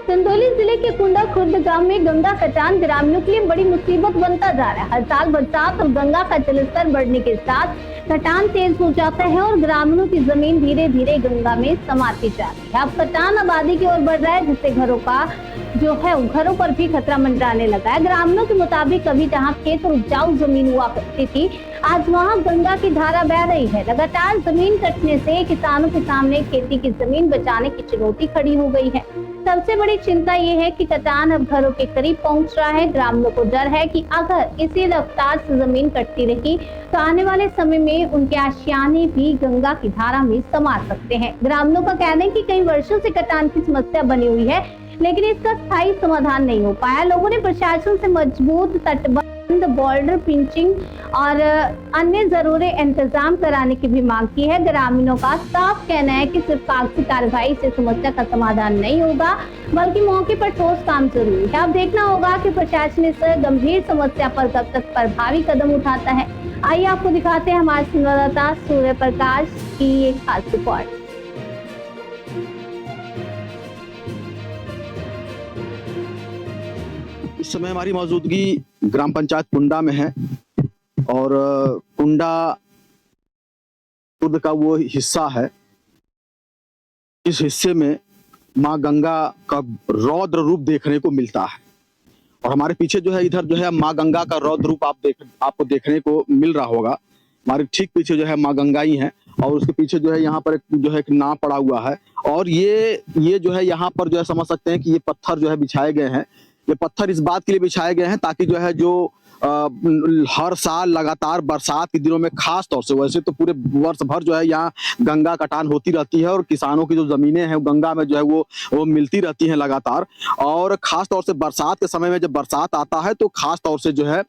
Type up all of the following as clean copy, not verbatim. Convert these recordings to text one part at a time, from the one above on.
चंदौली जिले के कुंडा खुर्द गांव में गंगा कटान ग्रामीणों के लिए बड़ी मुसीबत बनता जा रहा है। हर साल बरसात और गंगा का जलस्तर बढ़ने के साथ कटान तेज हो जाता है और ग्रामीणों की जमीन धीरे धीरे गंगा में समाती जाती है। अब कटान आबादी की ओर बढ़ रहा है, जिससे घरों पर भी खतरा मंडराने लगा है। ग्रामीणों के मुताबिक अभी जहाँ खेत और उपजाऊ जमीन हुआ करती थी, आज वहाँ गंगा की धारा बह रही है। लगातार जमीन कटने से किसानों के सामने खेती की जमीन बचाने की चुनौती खड़ी हो गई है। सबसे बड़ी चिंता ये है कि कटान अब घरों के करीब पहुंच रहा है। ग्रामीणों को डर है कि अगर इसी रफ्तार से जमीन कटती रही तो आने वाले समय में उनके आशियाने भी गंगा की धारा में समा सकते हैं। ग्रामीणों का कहना है कि कई वर्षों से कटान की समस्या बनी हुई है, लेकिन इसका स्थायी समाधान नहीं हो पाया। लोगों ने प्रशासन से मजबूत तटबंध, बॉर्डर पिंचिंग और अन्य जरूरी इंतजाम कराने की भी मांग की है। ग्रामीणों का साफ कहना है कि सिर्फ कागजी कार्रवाई से समस्या का समाधान नहीं होगा, बल्कि मौके पर ठोस काम जरूरी है। अब देखना होगा कि प्रशासन इस गंभीर समस्या पर कब तक प्रभावी कदम उठाता है। आइए आपको दिखाते हैं हमारे संवाददाता सूर्य प्रकाश की एक खास रिपोर्ट। इस समय हमारी मौजूदगी ग्राम पंचायत कुंडा में है और कुंडा खुर्द का वो हिस्सा है। इस हिस्से में माँ गंगा का रौद्र रूप देखने को मिलता है और हमारे पीछे जो है इधर जो है माँ गंगा का रौद्र रूप आपको देखने को मिल रहा होगा। हमारे ठीक पीछे जो है माँ गंगा ही है और उसके पीछे जो है यहाँ पर एक नाव पड़ा हुआ है और ये जो है यहाँ पर जो है समझ सकते हैं कि ये पत्थर जो है बिछाए गए हैं। ये पत्थर इस बात के लिए बिछाए गए हैं ताकि जो है हर साल लगातार बरसात के दिनों में खास तौर से, वैसे तो पूरे वर्ष भर जो है यहाँ गंगा कटान होती रहती है और किसानों की जो जमीनें हैं गंगा में जो है वो मिलती रहती हैं लगातार। और खास तौर से बरसात के समय में जब बरसात आता है तो खास तौर से जो है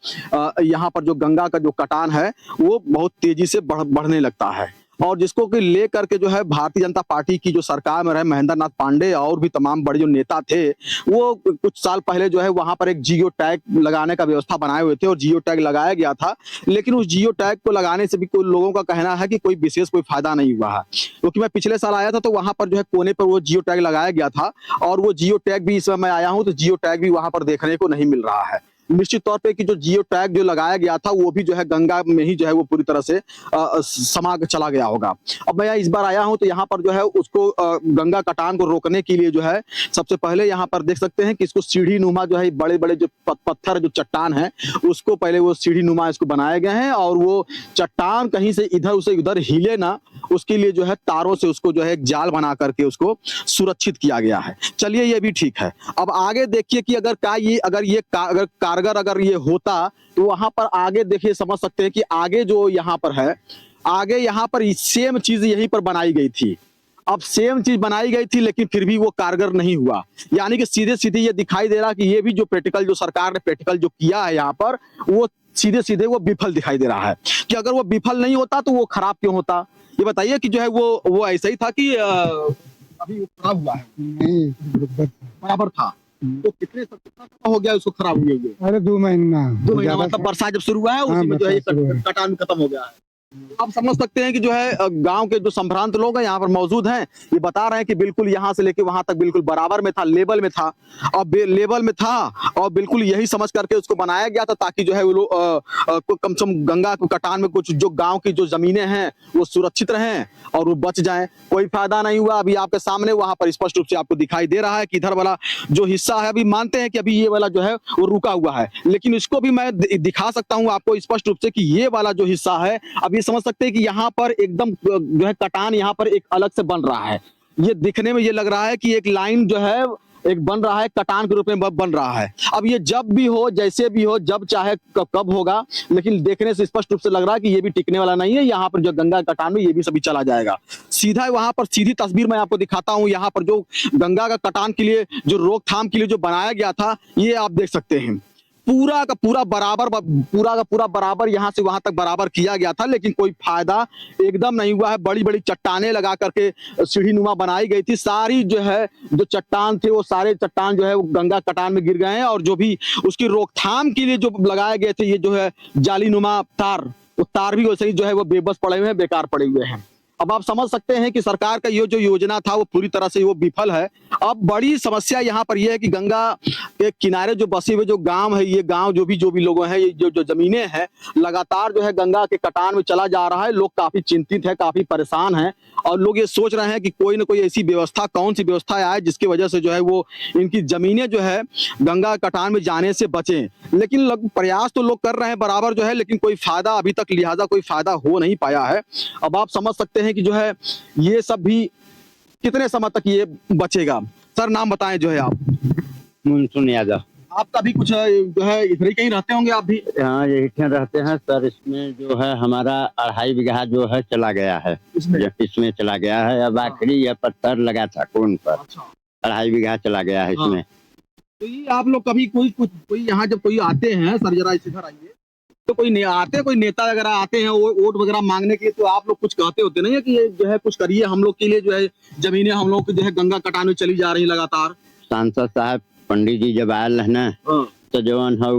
यहाँ पर जो गंगा का जो कटान है वो बहुत तेजी से बढ़ने लगता है और जिसको कि लेकर के जो है भारतीय जनता पार्टी की जो सरकार में रहे महेंद्र नाथ पांडे और भी तमाम बड़े जो नेता थे, वो कुछ साल पहले जो है वहां पर एक जियो टैग लगाने का व्यवस्था बनाए हुए थे और जियो टैग लगाया गया था। लेकिन उस जियो टैग को लगाने से भी कोई लोगों का कहना है कि कोई विशेष कोई फायदा नहीं हुआ है, क्योंकि मैं पिछले साल आया था तो वहां पर जो है कोने पर वो जियो टैग लगाया गया था और वो जियो टैग भी इस समय मैं आया हूँ तो जियो टैग भी वहां पर देखने को नहीं मिल रहा है। निश्चित तौर पे कि जो जियो टैग जो लगाया गया था वो भी जो है गंगा में ही जो है वो पूरी तरह से समा चला गया होगा। अब मैं इस बार आया हूं तो यहाँ पर जो है उसको गंगा कटान को रोकने के लिए जो है सबसे पहले यहाँ पर देख सकते हैं कि इसको सीढ़ी नुमा जो है बड़े बड़े जो पत्थर जो चट्टान है उसको पहले वो सीढ़ी नुमा इसको बनाए गए हैं और वो चट्टान कहीं से इधर से उधर हिले ना, उसके लिए जो है तारों से उसको जो है एक जाल बना करके उसको सुरक्षित किया गया है। चलिए ये भी ठीक है। अब आगे देखिए कि अगर ये होता तो वहां पर आगे देखिए समझ सकते हैं कि आगे जो यहाँ पर है, आगे यहाँ पर सेम चीज यहीं पर बनाई गई थी। अब सेम चीज बनाई गई थी लेकिन फिर भी वो कारगर नहीं हुआ, यानी कि सीधे सीधे ये दिखाई दे रहा कि ये भी जो प्रैक्टिकल जो सरकार ने प्रैक्टिकल जो किया है यहाँ पर वो सीधे सीधे वो विफल दिखाई दे रहा है। कि अगर वो विफल नहीं होता तो वो खराब क्यों होता, ये बताइए कि जो है वो ऐसा ही था कि अभी खराब हुआ है? नहीं, बराबर था। तो कितना हो गया उसको खराब हुए हुए? अरे 2 महीना मतलब बरसात जब शुरू हुआ है उसी में जो है कटान खत्म हो गया है। आप समझ सकते हैं कि जो है गांव के जो संभ्रांत लोग हैं यहाँ पर मौजूद हैं, ये बता रहे हैं कि बिल्कुल यहाँ से लेके वहां तक बिल्कुल बराबर में था, लेवल में था और बिल्कुल यही समझ करके उसको बनाया गया था ताकि जो है वो लोग कम से कम गंगा को कटान में कुछ जो गांव की जो जमीनें हैं वो सुरक्षित रहें और वो बच जाएं। कोई फायदा नहीं हुआ। अभी आपके सामने वहां पर स्पष्ट रूप से आपको दिखाई दे रहा है कि इधर वाला जो हिस्सा है, अभी मानते हैं कि अभी ये वाला जो है वो रुका हुआ है, लेकिन इसको भी मैं दिखा सकता हूँ आपको स्पष्ट रूप से कि ये वाला जो हिस्सा है, अब ये समझ सकते हैं कि यहाँ पर एकदम जो है कटान यहाँ पर एक अलग से बन रहा है। ये दिखने में ये लग रहा है कि एक लाइन जो है एक बन रहा है, कटान के रूप में बन रहा है। अब ये जब भी हो, जैसे भी हो, जब चाहे कब होगा, लेकिन देखने से स्पष्ट रूप से लग रहा है कि ये भी टिकने वाला नहीं है। यहाँ पर जो गंगा कटान में ये भी सभी चला जाएगा। सीधा वहां पर सीधी तस्वीर मैं आपको दिखाता हूँ। यहाँ पर जो गंगा का कटान के लिए जो रोकथाम के लिए जो बनाया गया था, ये आप देख सकते हैं पूरा का पूरा बराबर यहाँ से वहां तक बराबर किया गया था, लेकिन कोई फायदा एकदम नहीं हुआ है। बड़ी बड़ी चट्टानें लगा करके सीढ़ी नुमा बनाई गई थी, सारी जो है जो चट्टान थे वो सारे चट्टान जो है वो गंगा कटान में गिर गए हैं और जो भी उसकी रोकथाम के लिए जो लगाए गए थे ये जो है जाली नुमा तार, वो तार भी वैसे ही जो है वो बेबस पड़े हुए हैं, बेकार पड़े हुए हैं। अब आप समझ सकते हैं कि सरकार का ये जो योजना था वो पूरी तरह से वो विफल है। अब बड़ी समस्या यहाँ पर यह है कि गंगा के किनारे जो बसे हुए जो गांव है, ये गांव जो भी लोग हैं, ये जो जमीनें हैं, लगातार जो है गंगा के कटान में चला जा रहा है। लोग काफी चिंतित है, काफी परेशान हैं और लोग ये सोच रहे हैं कि कोई ना कोई ऐसी व्यवस्था, कौन सी व्यवस्था आए जिसकी वजह से जो है वो इनकी जमीनें जो है गंगा कटान में जाने से बचें। लेकिन प्रयास तो लोग कर रहे हैं बराबर जो है, लेकिन कोई फायदा अभी तक लिहाजा कोई फायदा हो नहीं पाया है। अब आप समझ सकते हैं कि जो है ये सब भी कितने समय तक ये बचेगा। सर नाम बताएं जो है आप। मुनसुन यादव। आपका भी कुछ जो है इधर ही कहीं रहते होंगे आप भी? हाँ यही रहते हैं सर। इसमें जो है हमारा 2.5 बीघा जो है चला गया है, इसमें चला गया है। अब आखिरी यह पत्थर लगा था कौन पर, 2.5 बीघा चला गया है इसमें। तो ये आप लोग कभी कोई यहाँ जब कोई आते हैं, सर जरा इधर आइए, तो कोई नेता वगैरह आते हैं वोट वगैरह मांगने के लिए, तो आप लोग कुछ कहते होते नहीं है कि ये जो है कुछ करिए हम लोग के लिए, जो है जमीनें हम लोग की जो है गंगा कटान में चली जा रही लगातार। सांसद साहब पंडित जी जब आयल है ना, तो जोन है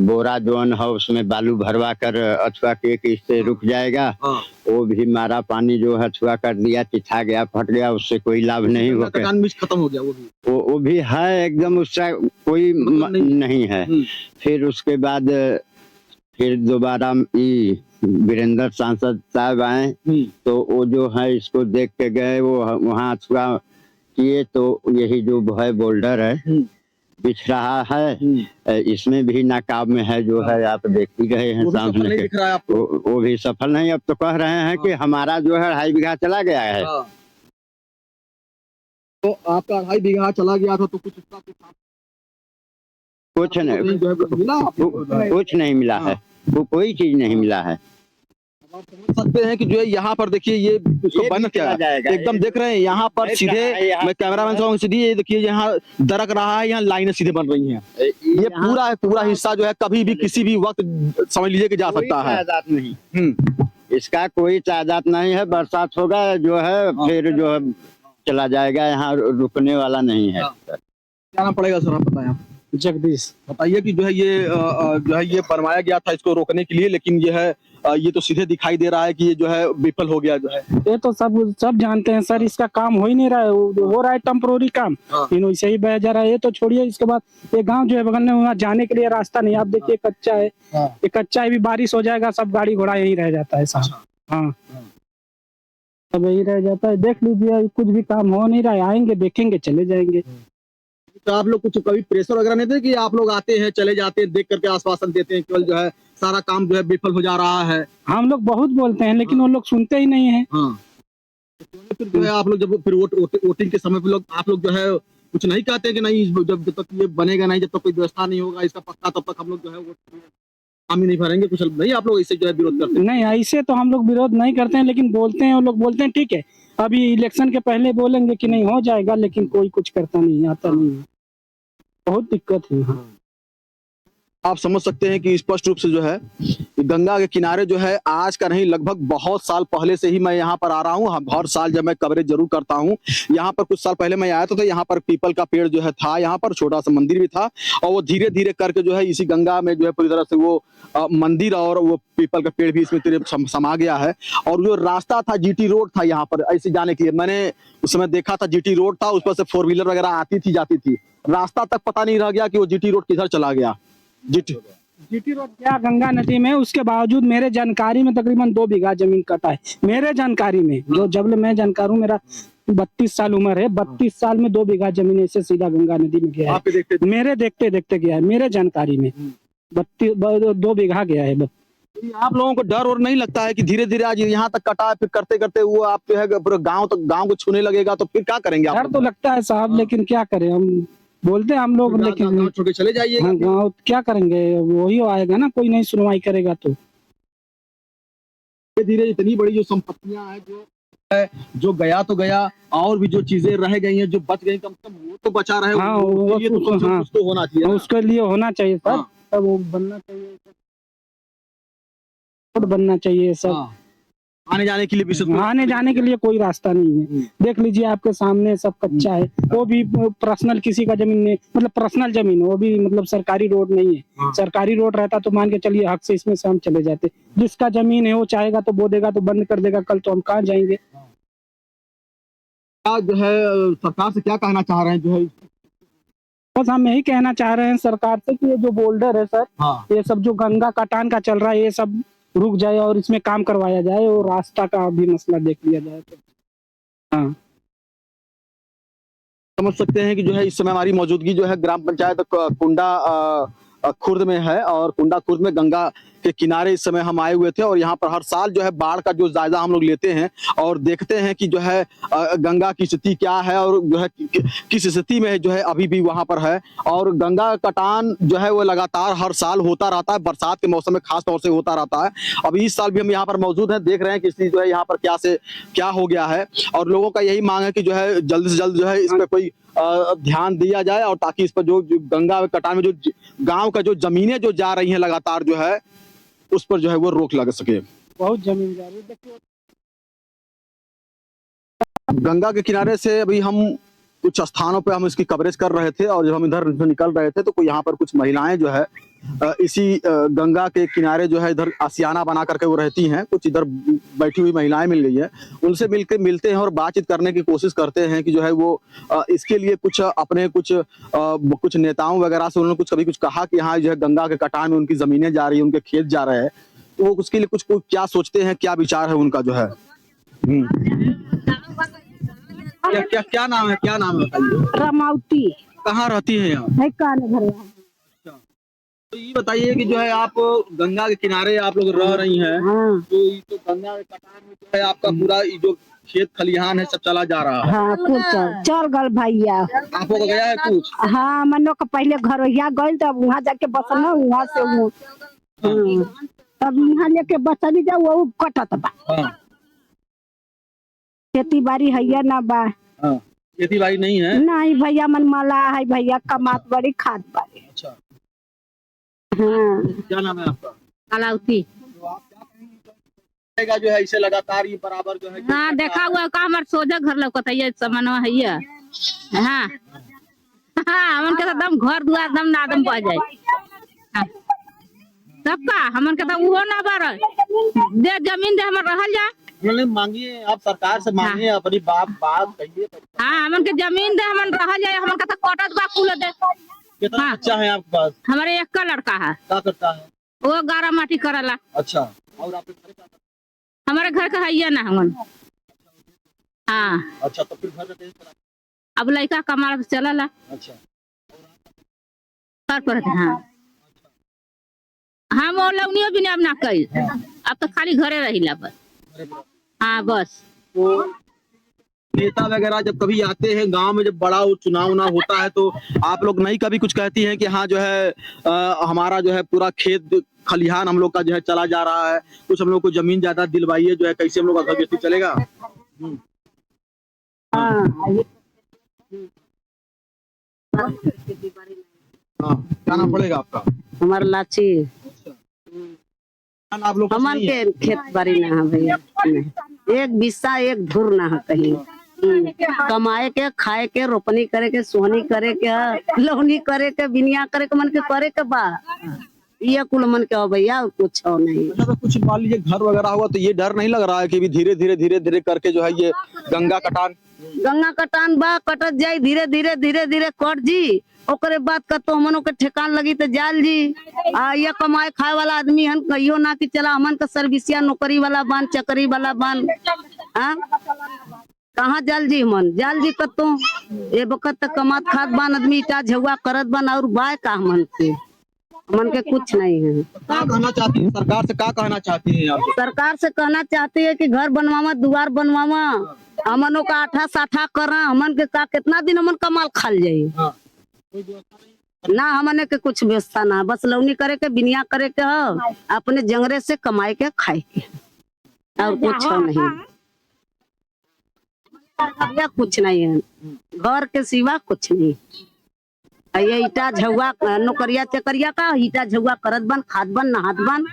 बोरा जोन है उसमें बालू भरवा कर अथवा के इससे रुक जाएगा। वो भी मारा पानी जो है अथवा कर दिया, चिथा गया, फट गया, उससे कोई लाभ नहीं हो गया, खत्म हो गया। वो भी है एकदम, उसका कोई नहीं है। फिर उसके बाद फिर दोबारा वीरेंद्र सांसद साहब आए, तो वो जो है इसको देख के गए, वो वहाँ अथवा किए, तो यही जो है बोल्डर है बिछ रहा है, इसमें भी नाकाब में है जो है, आप देख ही रहे हैं सामने। वो भी सफल नहीं। अब तो कह रहे हैं कि हमारा जो है 2.5 बीघा चला गया है। तो आपका 2.5 बीघा चला गया था, तो कुछ कुछ नहीं मिला है, वो कोई चीज नहीं मिला है। आप समझ सकते हैं कि जो है यहाँ पर देखिए ये बन क्या एकदम देख रहे हैं यहाँ पर सीधे, मैं कैमरामैन से सीधी, ये देखिए यहाँ दरक रहा है, यहाँ लाइनें सीधे बन रही हैं। ये पूरा हिस्सा जो है कभी भी किसी भी वक्त समझ लीजिए कि जा सकता है। नहीं, इसका कोई तादाद नहीं है। बरसात होगा जो है फिर जो है चला जाएगा, यहाँ रुकने वाला नहीं है। क्या नाम पड़ेगा सर, आप बताएं। आप जगदीश। बताइए कि जो है ये बनवाया गया था इसको रोकने के लिए, लेकिन ये तो सीधे दिखाई दे रहा है कि ये जो है विफल हो गया जो है। ये तो सब जानते हैं सर, इसका काम हो ही नहीं रहा है, हो रहा है टेम्पोररी काम, वैसे ही बह जा रहा है। ये तो छोड़िए, इसके बाद ये गांव जो है बगल में, वहाँ जाने के लिए रास्ता नहीं। आप देखिए कच्चा है, ये कच्चा है, भी बारिश हो जाएगा सब गाड़ी घोड़ा यही रह जाता है साहब। हाँ सब यही रह जाता है। देख लीजिए कुछ भी काम हो नहीं रहा है, आएंगे देखेंगे चले जाएंगे। तो आप लोग कुछ कभी प्रेशर वगैरह नहीं थे कि आप लोग आते हैं चले जाते हैं, देख करके आश्वासन देते हैं, केवल जो है सारा काम जो है विफल हो जा रहा है? हम लोग बहुत बोलते हैं लेकिन वो लोग सुनते ही नहीं है। फिर जो है आप लोग जब फिर वोटिंग के समय पे आप लोग जो है कुछ नहीं कहते कि नहीं जब तक ये बनेगा नहीं, जब तक कोई व्यवस्था नहीं होगा इसका पक्का, तब तक हम लोग जो है हम ही नहीं भरेंगे, कुछ नहीं? आप लोग इससे जो है विरोध करते हैं? नहीं, ऐसे तो हम लोग विरोध नहीं करते हैं, लेकिन बोलते हैं, वो लोग बोलते हैं ठीक है अभी इलेक्शन के पहले बोलेंगे कि नहीं हो जाएगा, लेकिन कोई कुछ करता नहीं, आता नहीं है। बहुत दिक्कत है। आप समझ सकते हैं कि स्पष्ट रूप से जो है गंगा के किनारे जो है आज का नहीं, लगभग बहुत साल पहले से ही मैं यहाँ पर आ रहा हूँ। हर साल जब मैं कवरेज जरूर करता हूँ यहाँ पर, कुछ साल पहले मैं आया तो यहाँ पर पीपल का पेड़ जो है था, यहाँ पर छोटा सा मंदिर भी था, और वो धीरे धीरे करके जो है इसी गंगा में जो है पूरी तरह से वो मंदिर और वो पीपल का पेड़ भी इसमें समा गया है। और जो रास्ता था जीटी रोड था यहाँ पर ऐसे जाने के लिए, मैंने उस समय देखा था जीटी रोड था, उस पर से 4 व्हीलर वगैरह आती थी जाती थी, रास्ता तक पता नहीं रह गया कि वो जीटी रोड किधर चला गया। जीटी रोड क्या गंगा नदी में, उसके बावजूद मेरे जानकारी में तकरीबन 2 बीघा जमीन कटा है मेरे जानकारी में। जो जब मैं जानकार हूँ, मेरा 32 साल उम्र है, 32 साल में 2 बीघा जमीन ऐसे सीधा गंगा नदी में गया है। मेरे देखते देखते गया है, मेरे जानकारी में 2 बीघा गया है। आप लोगों को डर और नहीं लगता है कि धीरे धीरे आज यहाँ तक कटा है, फिर करते करते वो आप जो है पूरे गाँव को छूने लगेगा, तो फिर क्या करेंगे? डर तो लगता है साहब, लेकिन क्या करें, हम बोलते हैं हम लोग, लेकिन छोड़ के चले जाइए। गाँव क्या करेंगे, वही आएगा ना, कोई नहीं सुनवाई करेगा तो। धीरे धीरे इतनी बड़ी जो संपत्तियां हैं जो गया तो गया, और भी जो चीजें रह गई हैं जो बच गई, कम से कम वो तो बचा रहे। हाँ, कुछ तो होना चाहिए, उसके लिए होना चाहिए सर, तब वो बनना चाहिए, बनना चाहिए सब। आने जाने के लिए आने जाने के लिए कोई रास्ता नहीं है। देख लीजिए आपके सामने सब कच्चा है, वो भी पर्सनल किसी का जमीन नहीं, मतलब पर्सनल जमीन, वो भी मतलब सरकारी रोड नहीं है। सरकारी रोड रहता तो मान के चलिए हक से इसमें से हम चले जाते। जिसका जमीन है वो चाहेगा तो बो देगा, तो बंद कर देगा, कल तो हम कहाँ जाएंगे। जो है सरकार से क्या कहना चाह रहे हैं जो है? बस हम यही कहना चाह रहे हैं सरकार से कि ये जो बोल्डर है सर, हाँ ये सब जो गंगा कटान का चल रहा है ये सब रुक जाए और इसमें काम करवाया जाए और रास्ता का भी मसला देख लिया जाए। तो हाँ समझ सकते हैं कि जो है इस समय हमारी मौजूदगी जो है ग्राम पंचायत कुंडा खुर्द में है और कुंडा खुर्द में गंगा के किनारे इस समय हम आए हुए थे और यहाँ पर हर साल जो है बाढ़ का जो जायजा हम लोग लेते हैं और देखते हैं कि जो है गंगा की स्थिति क्या है और जो है किस स्थिति में जो है अभी भी वहाँ पर है। और गंगा कटान जो है वो लगातार हर साल होता रहता है, बरसात के मौसम में खास तौर से होता रहता है। अभी इस साल भी हम यहाँ पर मौजूद हैं, देख रहे हैं कि स्थिति जो है यहाँ पर क्या हो गया है और लोगों का यही मांग है कि जो है जल्द से जल्द जो है इस पर कोई ध्यान दिया जाए और ताकि इस पर जो गंगा कटान में जो गांव का जो जमीनें जो जा रही हैं लगातार जो है उस पर जो है वो रोक लग सके। बहुत जमीन जा रही है। देखिए गंगा के किनारे से अभी हम कुछ स्थानों पे हम इसकी कवरेज कर रहे थे और जब हम इधर से निकल रहे थे तो यहाँ पर कुछ महिलाएं जो है इसी गंगा के किनारे जो है इधर आशियाना बना करके वो रहती हैं। कुछ इधर बैठी हुई महिलाएं मिल गई है, उनसे मिलते हैं और बातचीत करने की कोशिश करते हैं कि जो है वो इसके लिए कुछ अपने कुछ नेताओं वगैरह से उन्होंने कभी कुछ कहा कि यहाँ जो है गंगा के कटान में उनकी जमीनें जा रही है, उनके खेत जा रहे हैं, तो वो उसके लिए कुछ क्या सोचते हैं, क्या विचार है उनका जो है। क्या नाम है रमावती। कहाँ रहती है यहाँ? है कान घर। तो ये बताइए कि जो है आप गंगा के किनारे आप लोग रह रही हैं, हाँ। तो ये तो गंगा के कटान में जो है आपका पूरा जो खेत खलिहान है सब चला जा रहा है। हाँ कुछ चल गल भैया। आपको तो गया है कुछ? हाँ मनो का पहले घर गई तब वहाँ जाके बसल वहाँ से तब यहाँ लेके बचली जा वो कटत बा। खेती बाड़ी है ना बा? खेती बाड़ी नहीं है? नहीं भैया मन माला है भैया, कमात बड़ी खाद बाड़ी। अच्छा हाँ। क्या नाम है आपका? कलावती। जो है इसे लगातार ये बराबर जो है हाँ देखा हुआ का हमारे सोजा घर लौकत है समनवा है ये। हाँ हाँ हमन के एकदम घर दुआर दम नादम पा जाए। हाँ। सबका हमन के तो वो ना बार दे जमीन दे हमर रहल जा। मांगिए आप सरकार से मांगिए। हाँ। अपनी बात कहिए। हाँ हमन के जमीन दे हमन रहल जाए, हमन का तो कटत बा कुल दे। कितना हाँ। बच्चा है आपके पास? हमारे एक का लड़का है। क्या करता है? वो गारा माटी करला। अच्छा और आपके घर का? हमारे घर का है ना हमन। हाँ अच्छा तो फिर घर में अब लड़का कमाल चलला। अच्छा कर पर हाँ हम और लवनियो भी अब ना कही। अब तो खाली घरे रहिला बस। हाँ बस तो नेता वगैरह जब कभी आते हैं गांव में, जब बड़ा चुनाव ना होता है तो आप लोग नहीं कभी कुछ कहती हैं कि हाँ जो है हमारा जो है पूरा खेत खलिहान हम लोग का जो है चला जा रहा है, कुछ हम लोग को जमीन ज्यादा दिलवाइए, जो है कैसे हम लोग का घर चलेगा? हाँ क्या नाम पड़ेगा आपका? हमारा लाची। आप लोग हमार के खेत बाड़ी ना है भैया, एक बिस्सा एक धुर ना है कहीं। कमाए के खाए के रोपनी करे के सोहनी करे के लौनी करे के बिनिया करे के मन के करे के बा ये कुल मन के हो भैया, और कुछ हो नहीं। अच्छा तो कुछ मान लीजिए घर वगैरह हुआ तो ये डर नहीं लग रहा है कि भी धीरे धीरे करके जो है ये गंगा कटान बा कटत जाए धीरे धीरे कट जी, ओकरे बाद कतो हमनों के ठेकान लगी तो जाल जी। ये कमाए खाए वाला आदमी हन कहियो ना कि चला हमन का सर्विसिया नौकरी वाला बान चकरी वाला बान। हाँ कहाँ जाल जी मन जाल जी कतो ये वक्त तक कमात खात बान आदमी इटा झुआ करत बान और बाय का मन के कुछ नहीं है। क्या कहना चाहती है सरकार से? क्या कहना चाहती है आप? सरकार से कहना चाहती है कि घर बनवावा दुआर बनवावा, हमनों का आठा साठा करा, हमन के का कितना दिन हमन कमाल खाल जाये। हाँ। ना हमने के कुछ व्यवस्था ना, बस लौनी करे के बिनिया करे के हो, अपने जंगरे से कमाए के खाए के और कुछ नहीं। या कुछ नहीं है घर के सिवा कुछ नहीं। ये ईटा झुआ नौकरिया चकरिया का ईटा झुआ करत बन खाद बन नहात बन